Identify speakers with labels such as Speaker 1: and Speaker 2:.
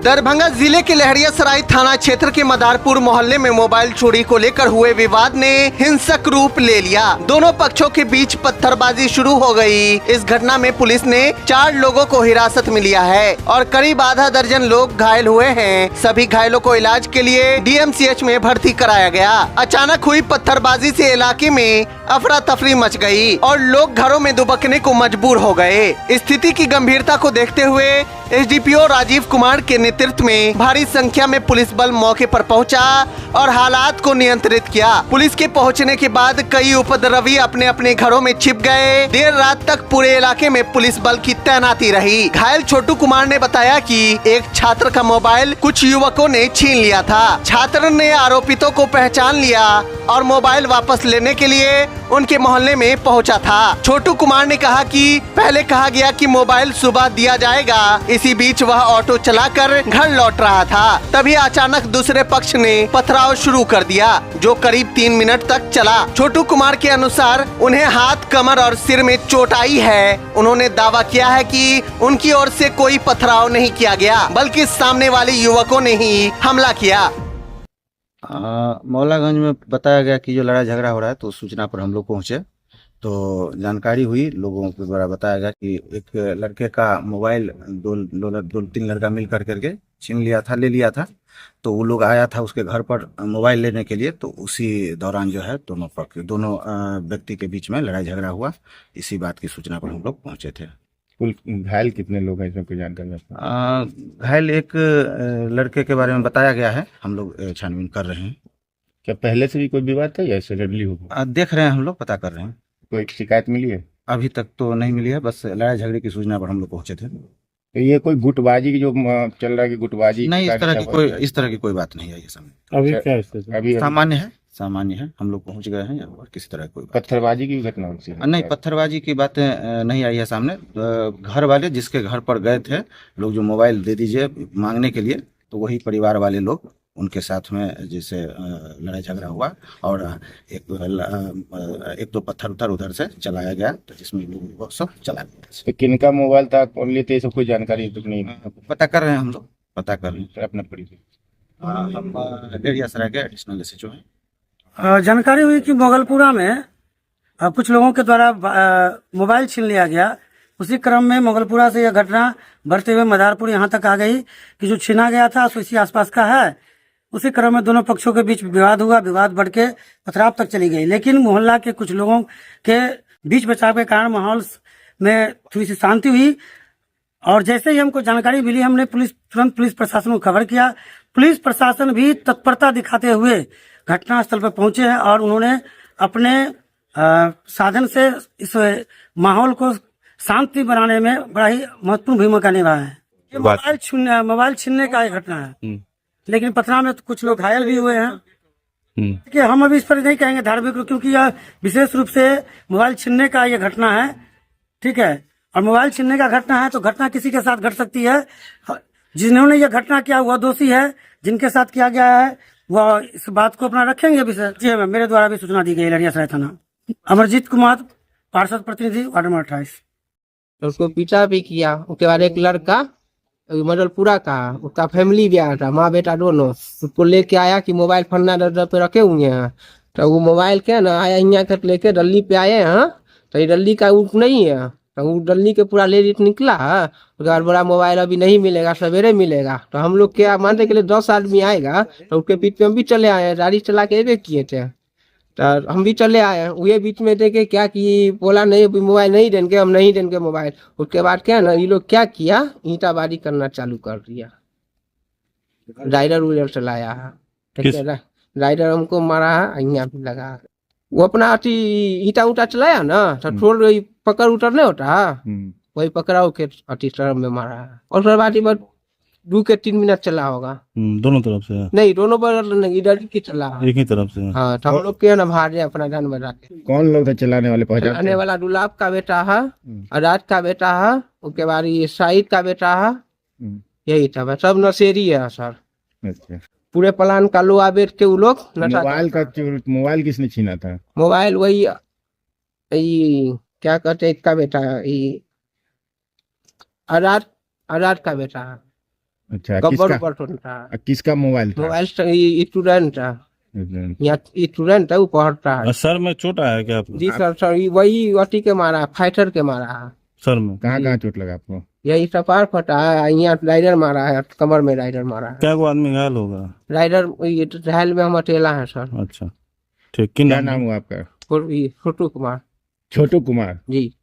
Speaker 1: दरभंगा जिले के लहरियासराय थाना क्षेत्र के मदारपुर मोहल्ले में मोबाइल चोरी को लेकर हुए विवाद ने हिंसक रूप ले लिया। दोनों पक्षों के बीच पत्थरबाजी शुरू हो गई। इस घटना में पुलिस ने 4 लोगों को हिरासत में लिया है और करीब आधा दर्जन लोग घायल हुए हैं। सभी घायलों को इलाज के लिए DMCH में भर्ती कराया गया। अचानक हुई पत्थरबाजी से इलाके में अफरा तफरी मच गई और लोग घरों में दुबकने को मजबूर हो गए। स्थिति की गंभीरता को देखते हुए SDPO राजीव कुमार के नेतृत्व में भारी संख्या में पुलिस बल मौके पर पहुंचा और हालात को नियंत्रित किया। पुलिस के पहुंचने के बाद कई उपद्रवी अपने अपने घरों में छिप गए। देर रात तक पूरे इलाके में पुलिस बल की तैनाती रही। घायल छोटू कुमार ने बताया कि एक छात्र का मोबाइल कुछ युवकों ने छीन लिया था। छात्र ने आरोपितों को पहचान लिया और मोबाइल वापस लेने के लिए उनके मोहल्ले में पहुंचा था। छोटू कुमार ने कहा कि पहले कहा गया कि मोबाइल सुबह दिया जाएगा। इसी बीच वह ऑटो चलाकर घर लौट रहा था। तभी अचानक दूसरे पक्ष ने पथराव शुरू कर दिया जो करीब 3 मिनट तक चला। छोटू कुमार के अनुसार उन्हें हाथ, कमर और सिर में चोट आई है। उन्होंने दावा किया है कि उनकी ओर से कोई पथराव नहीं किया गया बल्कि सामने वाले युवकों ने ही हमला किया।
Speaker 2: मौलागंज में बताया गया कि जो लड़ाई झगड़ा हो रहा है तो सूचना पर हम लोग पहुंचे तो जानकारी हुई। लोगों के द्वारा बताया गया कि एक लड़के का मोबाइल दो तीन लड़का मिल करके छीन लिया था, ले लिया था। तो वो लोग आया था उसके घर पर मोबाइल लेने के लिए। तो उसी दौरान जो है दोनों व्यक्ति के बीच में लड़ाई झगड़ा हुआ। इसी बात की सूचना पर हम लोग पहुंचे थे।
Speaker 3: कुल घायल कितने लोग हैं, इसमें कोई जानकारी है?
Speaker 2: घायल एक लड़के के बारे में बताया गया है। हम लोग छानबीन कर रहे हैं।
Speaker 3: क्या पहले से भी कोई विवाद था या सडनली हो गया?
Speaker 2: देख रहे हैं, हम लोग पता कर रहे हैं।
Speaker 3: कोई शिकायत मिली है?
Speaker 2: अभी तक तो नहीं मिली है, बस लड़ाई झगड़े की सूचना पर हम लोग पहुंचे थे।
Speaker 3: तो ये कोई गुटबाजी की जो चल रहा है कि गुटबाजी
Speaker 2: नहीं, इस तरह की कोई बात नहीं है। ये सामने
Speaker 3: अभी क्या है? अभी
Speaker 2: सामान्य है। हम लोग पहुंच गए हैं और किसी तरह कोई
Speaker 3: पत्थरबाजी की घटना होती है?
Speaker 2: नहीं, पत्थरबाजी की बातें नहीं आई है सामने। घर वाले जिसके घर पर गए थे लोग, जो मोबाइल दे दीजिए मांगने के लिए, तो वही परिवार वाले लोग उनके साथ में जैसे लड़ाई झगड़ा हुआ और एक दो पत्थर उधर से चलाया गया तो जिसमें लोग सब चला गया।
Speaker 3: तो किनका मोबाइल था, कौन लेते, सब कोई जानकारी तो नहीं?
Speaker 2: पता कर रहे हैं, हम लोग पता कर रहे हैं
Speaker 3: अपना परिचय।
Speaker 2: हम लहरियासराय के एडिशनल SHO हैं।
Speaker 4: जानकारी हुई कि मोगलपुरा में कुछ लोगों के द्वारा मोबाइल छीन लिया गया। उसी क्रम में मोगलपुरा से यह घटना बढ़ते हुए मदारपुर यहाँ तक आ गई कि जो छीना गया था सो इसी आसपास का है। उसी क्रम में दोनों पक्षों के बीच विवाद हुआ। विवाद बढ़ के पथराव तक चली गई, लेकिन मोहल्ला के कुछ लोगों के बीच बचाव के कारण माहौल में थोड़ी सी शांति हुई। और जैसे ही हमको जानकारी मिली, हमने तुरंत पुलिस प्रशासन को खबर किया। पुलिस प्रशासन भी तत्परता दिखाते हुए घटनास्थल पर पहुंचे हैं और उन्होंने अपने साधन से इस माहौल को शांति बनाने में बड़ा ही महत्वपूर्ण भूमिका निभाया है। ये मोबाइल छीनने का घटना है, लेकिन पथराव में तो कुछ लोग घायल भी हुए हैं। कि हम अभी इस पर नहीं कहेंगे धार्मिक, क्योंकि यह विशेष रूप से मोबाइल छीनने का ये घटना है। ठीक है, और मोबाइल छीनने का घटना है तो घटना किसी के साथ घट सकती है। जिन्होंने ये घटना किया वह दोषी है, जिनके साथ किया गया है वह इस बात को अपना रखेंगे विषय। जी हाँ, मेरे द्वारा भी सूचना दी गई। लहरियासराय थाना, अमरजीत कुमार, पार्षद प्रतिनिधि, वार्ड नंबर 28।
Speaker 5: उसको पीछा भी किया। उसके बाद एक लड़का मडलपुरा का, उसका फैमिली भी आया था, माँ बेटा दोनों। उसको लेके आया कि मोबाइल फन्ना पे रखे हुए हैं। तो वो मोबाइल क्या ना आया यहाँ तक लेके डल्ली पे आए हैं। तो ये डल्ली का ऊँट नहीं है, तो वो डल्ली के पूरा ले निकला है। उसके बाद बड़ा मोबाइल अभी नहीं मिलेगा, सवेरे मिलेगा। तो हम लोग क्या मानते के लिए 10 आदमी आएगा तो उसके बीच में हम भी चले आए, गाड़ी चला के ये किए थे। तो हम भी चले आए, वही बीच में देखे क्या कि बोला नहीं मोबाइल नहीं देंगे, हम नहीं देंगे मोबाइल। उसके बाद क्या ना ये लोग क्या किया, ईंटाबाजी करना चालू कर दिया। राइडर उधर चलाया है, ठीक है, राइडर हमको मारा है, यहाँ भी लगा। वो अपना अति ईटा उटा चलाया ना, तो थोड़ा पकड़ उतर नहीं होता, वही पकड़ा के अति तरफ में मारा है। और उसके बाद 2 के 3 मिनट चला होगा।
Speaker 6: दोनों तरफ से?
Speaker 5: नहीं, दोनों बगल नहीं, इधर की चला,
Speaker 6: एक ही तरफ से।
Speaker 5: हाँ, तो हम लोग के ना भार अपना ध्यान में रखे।
Speaker 3: कौन लोग थे चलाने वाले?
Speaker 5: चलाने वाला दुलाब का बेटा है, आजाद का बेटा है, उसके बाद ये शाहिद का बेटा है, यही था। सब नशेरी है सर।
Speaker 3: अच्छा,
Speaker 5: पूरे प्लान का लोहा बेच के वो लोग।
Speaker 3: मोबाइल किसने छीना था?
Speaker 5: मोबाइल वही क्या कहते हैं, इसका बेटा है, आजाद का बेटा है।
Speaker 3: अच्छा
Speaker 5: गब्बर
Speaker 3: किसका
Speaker 5: ऊपर था।
Speaker 3: किसका मोबाइल था?
Speaker 5: मोबाइल स्टूडेंट था, यहाँ स्टूडेंट है, वो पढ़ता है।
Speaker 6: सर में चोट आया क्या आपको?
Speaker 5: जी सर वही अटी के मारा, फाइटर के मारा है।
Speaker 6: सर में
Speaker 3: कहाँ चोट लगा आपको?
Speaker 5: यही कपार फटा है, यहाँ राइडर मारा है, कमर में राइडर मारा है।
Speaker 6: क्या को आदमी घायल होगा?
Speaker 5: राइडर घायल में हम अकेला है सर।
Speaker 6: अच्छा ठीक, क्या
Speaker 3: क्या नाम हुआ आपका?
Speaker 5: छोटू कुमार
Speaker 3: छोटू कुमार।
Speaker 5: जी।